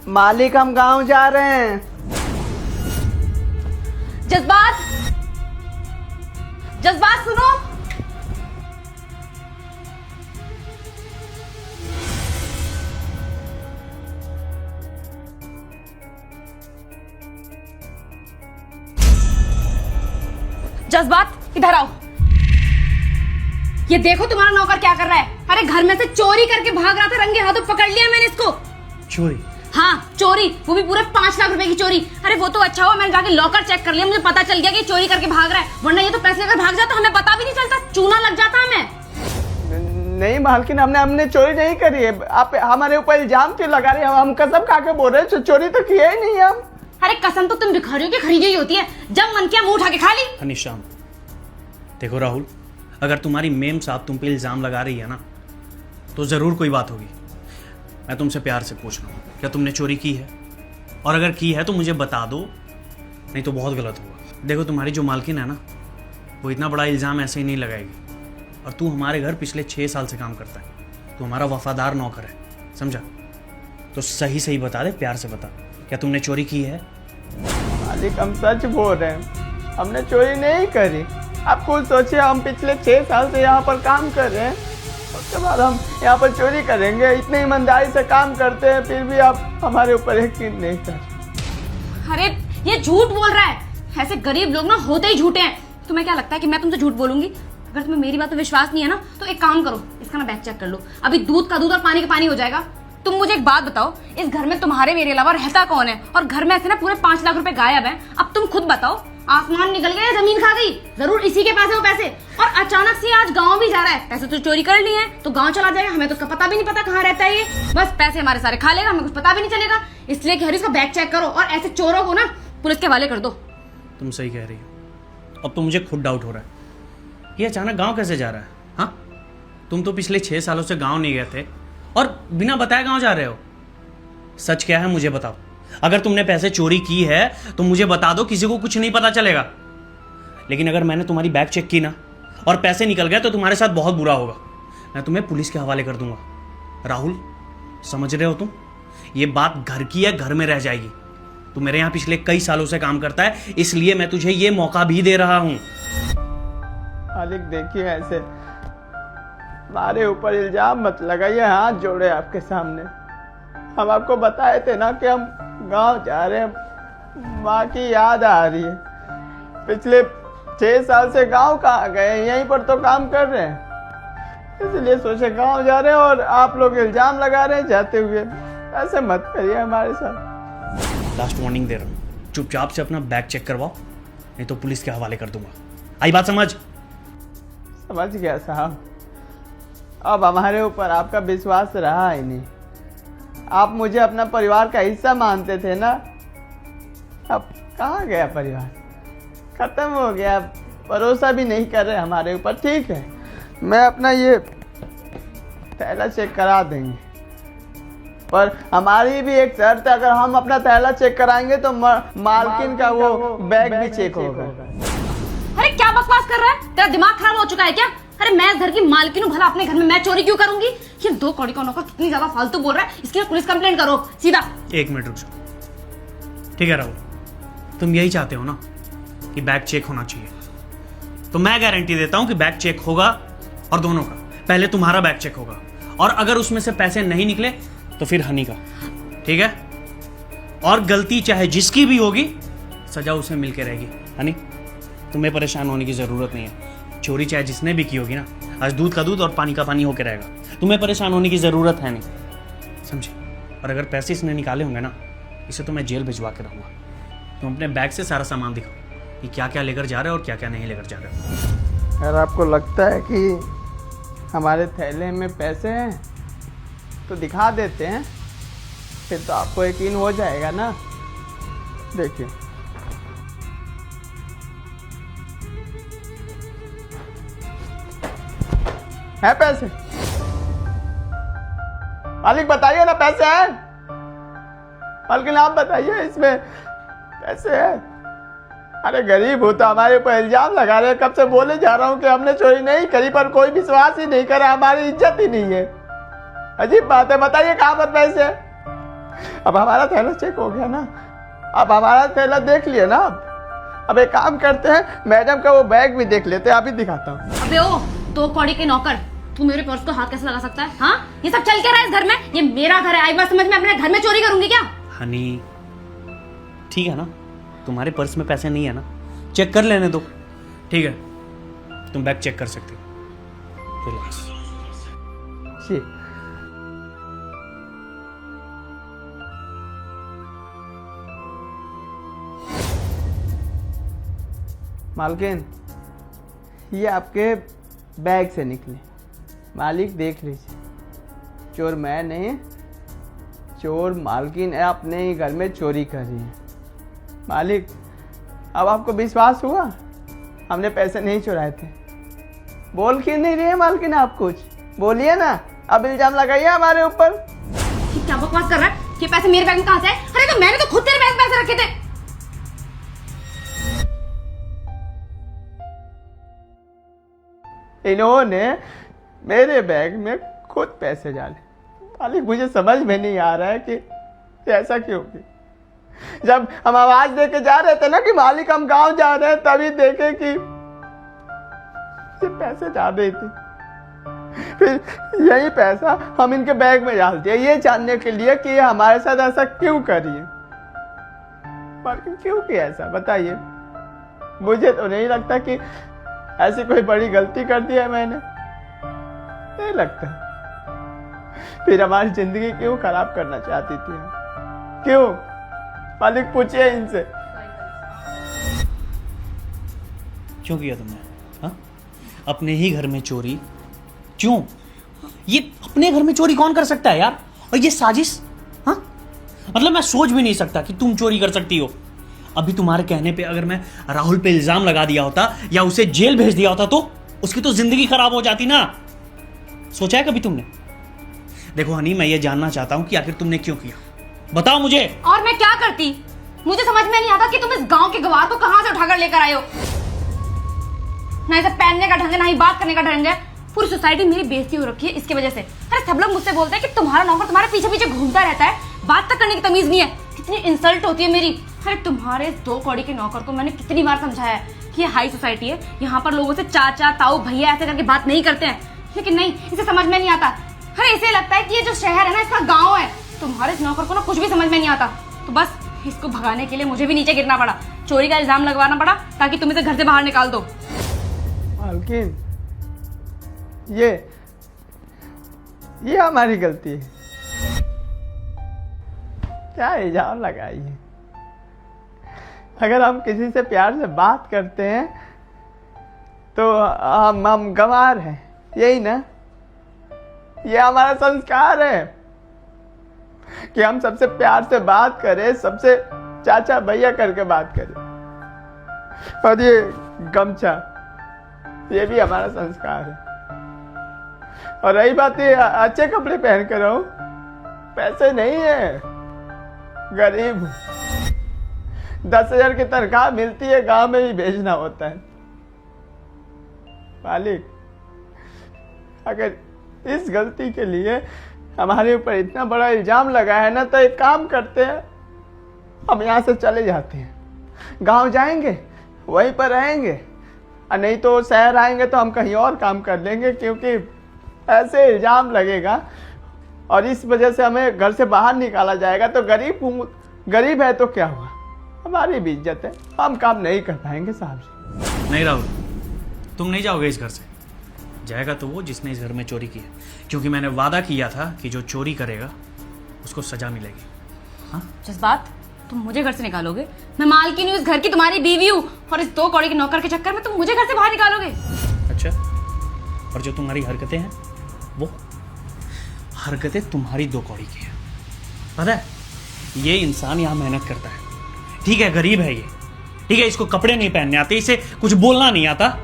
मालिक हम गांव जा रहे हैं। जज्बात, जज्बात सुनो। जज्बात इधर आओ। ये देखो तुम्हारा नौकर क्या कर रहा है। अरे घर में से चोरी करके भाग रहा था, रंगे हाथों पकड़ लिया मैंने इसको। चोरी? हाँ चोरी, वो भी पूरे 5 लाख रुपए की चोरी। अरे वो तो अच्छा हुआ मैंने जाके लॉकर चेक कर लिया, मुझे पता चल गया कि चोरी करके भाग रहा है, वरना ये तो पैसे लेकर भाग जाता, हमें पता भी नहीं चलता, चूना लग जाता हमें। नहीं मालकिन, हमने चोरी नहीं करी है। आप हमारे ऊपर इल्जाम क्यों लगा रहे हैं? हम कसम खा के बोल रहे हैं, चोरी तो किया ही नहीं हम। अरे कसम तो तुम भिखारियों की खरीदी ही होती है, जब मन किया मुंह उठा के खा ली। अनिशाम देखो राहुल, अगर तुम्हारी मेम साहब तुम पे इल्जाम लगा रही है ना, तो जरूर कोई बात होगी। मैं तुमसे प्यार से पूछ रहा हूँ, क्या तुमने चोरी की है? और अगर की है तो मुझे बता दो, नहीं तो बहुत गलत होगा। देखो तुम्हारी जो मालकिन है ना, वो इतना बड़ा इल्ज़ाम ऐसे ही नहीं लगाएगी। और तू हमारे घर पिछले 6 साल से काम करता है, तू हमारा वफादार नौकर है, समझा? तो सही सही बता दे, प्यार से बता, क्या तुमने चोरी की है? मालिक हम सच बोल रहे हैं, हमने चोरी नहीं करी। आप खुद सोचिए, हम पिछले 6 साल से यहाँ पर काम कर रहे हैं, उसके बाद हम यहाँ पर चोरी करेंगे? इतनी ईमानदारी से काम करते हैं, फिर भी आप हमारे ऊपर यकीन नहीं कर। अरे ये झूठ बोल रहा है। ऐसे गरीब लोग ना होते ही झूठे हैं। तुम्हें क्या लगता है कि मैं तुमसे झूठ बोलूंगी? अगर तुम्हें मेरी बात पे विश्वास नहीं है ना, तो एक काम करो, इसका ना बैग चेक कर लो। अभी दूध का दूध और पानी का पानी हो जाएगा। तुम मुझे एक बात बताओ, इस घर में तुम्हारे मेरे अलावा रहता कौन है? और घर में ऐसे ना पूरे 5 लाख रुपए गायब हैं। अब तुम खुद बताओ, आसमान निकल गया या जमीन खा गई? जरूर इसी के पैसे, वो पैसे। और अचानक से आज गांव भी जा रहा है, पैसे तो चोरी कर लिए हैं, तो गांव चला जाएगा, हमें तो उसका पता भी नहीं पता कहाँ रहता है ये। बस पैसे हमारे सारे खा लेगा, हमें कुछ पता भी नहीं चलेगा। इसलिए कि हर इसका बैग चेक करो और ऐसे चोरों को ना पुलिस के हवाले कर दो। तुम सही कह रही हो। अब तो मुझे खुद डाउट हो रहा है, ये अचानक गाँव कैसे जा रहा है? हाँ, तुम तो पिछले 6 सालों से गाँव नहीं गए थे और बिना बताए गाँव जा रहे हो। सच क्या है मुझे बताओ। अगर तुमने पैसे चोरी की है तो मुझे बता दो, किसी को कुछ नहीं पता चलेगा। लेकिन अगर मैंने तुम्हारी बैग चेक की ना और पैसे निकल गए, तो तुम्हारे साथ बहुत बुरा होगा। मैं तुम्हें पुलिस के हवाले कर दूंगा। राहुल, समझ रहे हो तुम? ये बात घर की है, घर में रह जाएगी। तू मेरे यहाँ पिछले कई सालों से काम करता है, इसलिए मैं तुझे ये मौका भी दे रहा हूं। मालिक देखिए, ऐसे हमारे ऊपर इल्जाम मत लगाइए, हाथ जोड़े आपके सामने। हम आपको बताए थे ना कि हम गांव जा रहे हैं, माँ की याद आ रही है। पिछले 6 साल से गांव कहाँ गए, यहीं पर तो काम कर रहे हैं, इसलिए सोचे गांव जा रहे हैं और आप लोग इल्जाम लगा रहे हैं जाते हुए। ऐसे मत करिए हमारे साथ। लास्ट वार्निंग दे रहा हूँ, चुपचाप से अपना बैग चेक करवाओ, नहीं तो पुलिस के हवाले कर दूंगा। आई बात समझ? समझ गया साहब। अब हमारे ऊपर आपका विश्वास रहा ही नहीं। आप मुझे अपना परिवार का हिस्सा मानते थे ना, अब कहाँ गया परिवार? खत्म हो गया, भरोसा भी नहीं कर रहे हमारे ऊपर। ठीक है, मैं अपना ये थैला चेक करा देंगे, पर हमारी भी एक शर्त है, अगर हम अपना थैला चेक कराएंगे तो मालकिन का वो बैग भी चेक होगा। अरे क्या बकवास कर रहा है? तेरा दिमाग खराब हो चुका है क्या? अरे मैं इस घर की मालकिन हूँ, भला अपने घर में मैं चोरी क्यों करूंगी? ये 2 कौड़ी का नौकर कितनी ज्यादा फालतू बोल रहा है, इसकी पुलिस कंप्लेंट करो सीधा। 1 मिनट रुक जाओ। ठीक है राहुल, तुम यही चाहते हो ना कि बैग चेक होना चाहिए, तो मैं गारंटी देता हूं कि बैग चेक होगा, और दोनों का। पहले तुम्हारा बैग चेक होगा, और अगर उसमें से पैसे नहीं निकले तो फिर हनी का। ठीक है? और गलती चाहे जिसकी भी होगी, सजा उसे मिलके रहेगी। हनी, तुम्हें परेशान होने की जरूरत नहीं है। चोरी चाहे जिसने भी की होगी ना, आज दूध का दूध और पानी का पानी होके रहेगा। तुम्हें परेशान होने की जरूरत है नहीं, समझे? और अगर पैसे इसने निकाले होंगे ना, इसे तो मैं जेल भिजवा के रहूंगा। तुम अपने बैग से सारा सामान दिखाओ कि क्या क्या लेकर जा रहे हो और क्या क्या नहीं लेकर जा रहे हो। अगर आपको लगता है कि हमारे थैले में पैसे हैं तो दिखा देते हैं, फिर तो आपको यकीन हो जाएगा ना। देखिए, है पैसे? मालिक बताइए ना, पैसे हैं? मालिक आप बताइए, इसमें पैसे हैं? अरे गरीब हो तो हमारे ऊपर इल्जाम लगा रहे हैं। कब से बोले जा रहा हूँ कि हमने चोरी नहीं करी, पर कोई विश्वास ही नहीं करा, हमारी इज्जत ही नहीं है। अजीब बात है, बताइए कहाँ पर पैसे हैं? अब हमारा थैला चेक हो गया ना, अब हमारा थैला देख लिया ना। अब एक काम करते हैं, मैडम का वो बैग भी देख लेते हैं, अभी दिखाता हूँ। अबे ओ 2 कौड़ी के नौकर, तू मेरे पर्स को हाथ कैसे लगा सकता है? हाँ, ये सब चल क्या रहा है इस घर में? ये मेरा घर है, आई बात समझ में? अपने घर में चोरी करूंगी क्या? हनी ठीक है ना, तुम्हारे पर्स में पैसे नहीं है ना, चेक कर लेने दो। ठीक है, तुम बैग चेक कर सकते हो, रिलैक्स। जी मालकिन, ये आपके बैग से निकले। मालिक देख लीजिए, चोर मैं नहीं, चोर मालकिन है, अपने ही घर में चोरी कर रही है। मालिक, अब आपको विश्वास हुआ हमने पैसे नहीं चुराए थे? बोल क्यों नहीं रही है मालकिन? आप कुछ बोलिए ना, अब इल्जाम लगाइए हमारे ऊपर। ये क्या बकवास कर रहा है? ये पैसे मेरे बैग में कहाँ से आए? अरे तो मैंने तो खुद तेरे बैग में पैसे रखे थे। इन्होंने मेरे बैग में खुद पैसे डाले। मालिक, मुझे समझ में नहीं आ रहा है कि ऐसा क्यों किया। जब हम आवाज दे के जा रहे थे ना कि मालिक हम गांव जा रहे हैं, तभी देखे कि ये पैसे जा रही थी। फिर यही पैसा हम इनके बैग में डाल दिया, ये जानने के लिए कि ये हमारे साथ ऐसा क्यों करिए। मालिक, क्यों किया ऐसा बताइए। मुझे तो नहीं लगता कि ऐसी कोई बड़ी गलती कर दी है मैंने, नहीं लगता। फिर हमारी जिंदगी क्यों खराब करना चाहती थी? क्यों? मालिक, पूछिए इनसे। क्यों किया तुमने? हाँ, अपने ही घर में चोरी क्यों? ये अपने घर में चोरी कौन कर सकता है यार? और ये साजिश, हाँ मतलब मैं सोच भी नहीं सकता कि तुम चोरी कर सकती हो। अभी तुम्हारे कहने पे अगर मैं राहुल पे इल्जाम लगा दिया होता या उसे जेल भेज दिया होता तो उसकी तो जिंदगी खराब हो जाती ना। सोचा है कभी तुमने? देखो हनी, मैं ये जानना चाहता हूं कि आखिर तुमने क्यों किया, बताओ मुझे। और मैं क्या करती? मुझे समझ में नहीं आता कि तुम इस गांव के गवार को कहां से उठाकर लेकर आए हो। ना इसे पहनने का ढंग है, ना ही बात करने का ढंग है। पूरी सोसाइटी मेरी बेइज्जती हो रखी है इसकी वजह से। अरे सब लोग मुझसे बोलते हैं कि तुम्हारा नौकर तुम्हारे पीछे पीछे घूमता रहता है, बात तक करने की तमीज नहीं है। कितनी इंसल्ट होती है मेरी। अरे तुम्हारे 2 कौड़ी के नौकर को मैंने कितनी बार समझाया है कि ये हाई सोसाइटी है, यहाँ पर लोगों से चाचा ताऊ भैया ऐसे करके बात नहीं करते हैं, लेकिन नहीं, इसे समझ में नहीं आता। अरे इसे लगता है कि ये जो शहर है ना इसका गाँव है। तुम्हारे इस नौकर को ना कुछ भी समझ में नहीं आता, तो बस इसको भगाने के लिए मुझे भी नीचे गिरना पड़ा, चोरी का इल्जाम लगवाना पड़ा ताकि तुम इसे घर से बाहर निकाल दो। मालकिन, ये हमारी गलती है। क्या इल्जाम लगाइए? अगर हम किसी से प्यार से बात करते हैं तो हम गंवार हैं, यही ना? ये हमारा संस्कार है कि हम सबसे प्यार से बात करें, सबसे चाचा भैया करके बात करें। और ये गमछा, ये भी हमारा संस्कार है। और रही बात ये अच्छे कपड़े पहन कर रहो, पैसे नहीं है, गरीब हूं। 10,000 की तनख्वाह मिलती है, गांव में भी भेजना होता है। मालिक, अगर इस गलती के लिए हमारे ऊपर इतना बड़ा इल्जाम लगा है ना, तो एक काम करते हैं, हम यहाँ से चले जाते हैं, गांव जाएंगे, वहीं पर रहेंगे। और नहीं तो शहर आएंगे तो हम कहीं और काम कर लेंगे, क्योंकि ऐसे इल्जाम लगेगा और इस वजह से हमें घर से बाहर निकाला जाएगा। तो गरीब है तो क्या हुआ, हमारी भी इज्जत है, हम काम नहीं कर पाएंगे साहब जी। नहीं राहुल, तुम नहीं जाओगे इस घर से। जाएगा तो वो जिसने इस घर में चोरी की है, क्योंकि मैंने वादा किया था कि जो चोरी करेगा उसको सजा मिलेगी। हाँ, जज्बात, तुम मुझे घर से निकालोगे? मैं मालकिन हूँ इस घर की, तुम्हारी बीवी हूँ, और इस 2 कौड़ी के नौकर के चक्कर में तुम मुझे घर से बाहर निकालोगे? अच्छा, और जो तुम्हारी हरकतें हैं वो हरकतें तुम्हारी 2 कौड़ी की है। पता है, ये इंसान यहाँ मेहनत करता है, ठीक है, गरीब है ये, ठीक है, इसको कपड़े नहीं पहनने आते, इसे कुछ बोलना नहीं आता।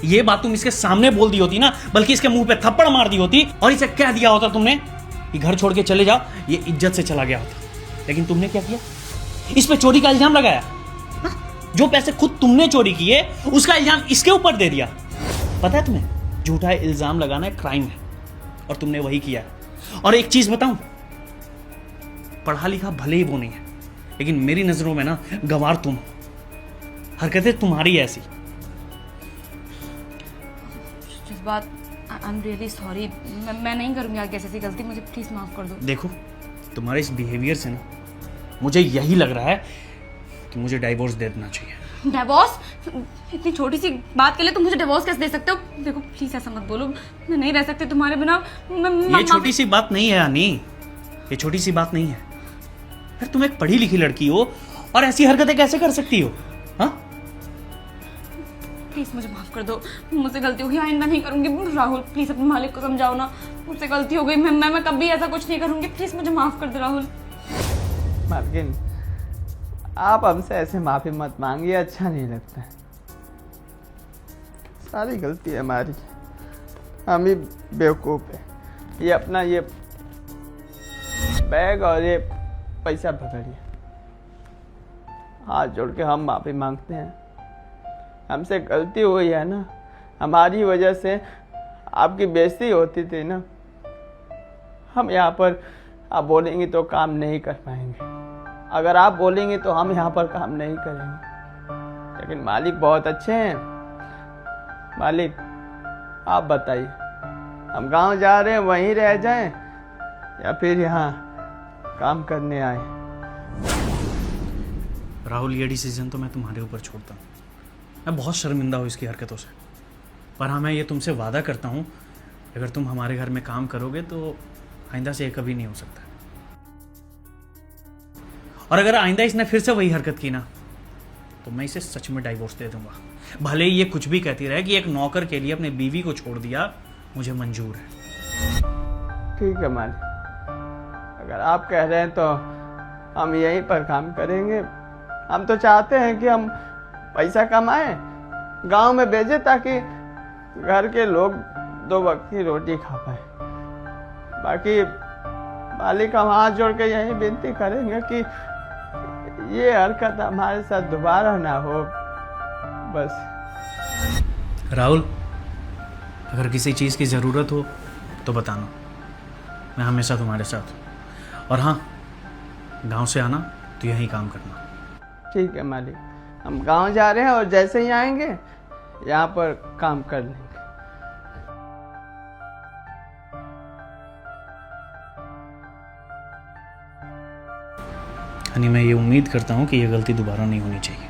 ये बात तुम इसके सामने बोल दी होती ना, बल्कि इसके मुंह पे थप्पड़ मार दी होती और इसे कह दिया होता तुमने कि घर छोड़ के चले जाओ, ये इज्जत से चला गया होता। लेकिन तुमने क्या किया? इस पे चोरी का इल्जाम लगाया। जो पैसे खुद तुमने चोरी किए उसका इल्जाम इसके ऊपर दे दिया। पता है तुम्हें, झूठा इल्जाम लगाना क्राइम है और तुमने वही किया। और एक चीज बताऊं, पढ़ा लिखा भले ही वो नहीं है, लेकिन मेरी नजरों में ना गंवार तुम हो। हरकतें तुम्हारी ऐसी। जज्बात, आई एम रियली सॉरी। मैं नहीं करूंगी आगे ऐसी गलती, मुझे प्लीज माफ कर दो। देखो, तुम्हारे इस बिहेवियर से ना मुझे यही लग रहा है कि मुझे डाइवोर्स दे देना चाहिए। डिवोर्स? इतनी छोटी सी बात के लिए तुम मुझे डिवोर्स कैसे दे सकते हो? देखो प्लीज ऐसा मत बोलो, मैं नहीं रह सकती तुम्हारे बिना। ये छोटी सी बात नहीं है आनी, ये छोटी सी बात नहीं है। यार तुम एक पढ़ी लिखी लड़की हो और ऐसी हरकतें कैसे कर सकती हो? हाँ, प्लीज मुझे माफ कर दो, मुझसे गलती हो गई, आइंदा नहीं करूंगी। राहुल प्लीज अपने मालिक को समझाओ ना, मुझसे गलती हो गई, मैं कभी ऐसा कुछ नहीं करूंगी। प्लीज मुझे माफ कर दो राहुल। मालकिन, आप हमसे ऐसे माफी मत मांगिए, अच्छा नहीं लगता है। सारी गलती है हमारी, हम ही बेवकूफ़ है। ये अपना ये बैग और ये पैसा पकड़िए, हाथ जोड़ के हम माफी मांगते हैं। हमसे गलती हुई है ना, हमारी वजह से आपकी बेइज्जती होती थी ना। हम यहाँ पर आप बोलेंगे तो काम नहीं कर पाएंगे, अगर आप बोलेंगे तो हम यहाँ पर काम नहीं करेंगे। लेकिन मालिक बहुत अच्छे हैं। मालिक आप बताइए, हम गांव जा रहे हैं वहीं रह जाएं या फिर यहाँ काम करने आए? राहुल, ये डिसीजन तो मैं तुम्हारे ऊपर छोड़ता हूँ। मैं बहुत शर्मिंदा हूँ इसकी हरकतों से, पर हाँ मैं ये तुमसे वादा करता हूँ, अगर तुम हमारे घर में काम करोगे तो आइंदा से ये कभी नहीं हो सकता। और अगर आइंदा इसने फिर से वही हरकत की ना, तो मैं इसे सच में डाइवोर्स दे दूंगा। भले ही ये कुछ भी कहती रहे कि एक नौकर के लिए अपने बीवी को छोड़ दिया, मुझे मंजूर है। ठीक है मालिक, अगर आप कह रहे हैं तो हम यहीं पर काम करेंगे। हम तो चाहते हैं कि हम पैसा कमाएं, गांव में भेजें, ताकि घर के लोग 2 वक्त की रोटी खा पाए। बाकी मालिक, हम हाथ जोड़ के यही विनती करेंगे कि ये हरकत हमारे साथ दोबारा ना हो, बस। राहुल, अगर किसी चीज़ की ज़रूरत हो तो बताना, मैं हमेशा तुम्हारे साथ हूँ। और हाँ, गांव से आना तो यहीं काम करना। ठीक है मालिक, हम गांव जा रहे हैं और जैसे ही आएंगे यहाँ पर काम कर लेंगे। यानी मैं ये उम्मीद करता हूँ कि ये गलती दोबारा नहीं होनी चाहिए।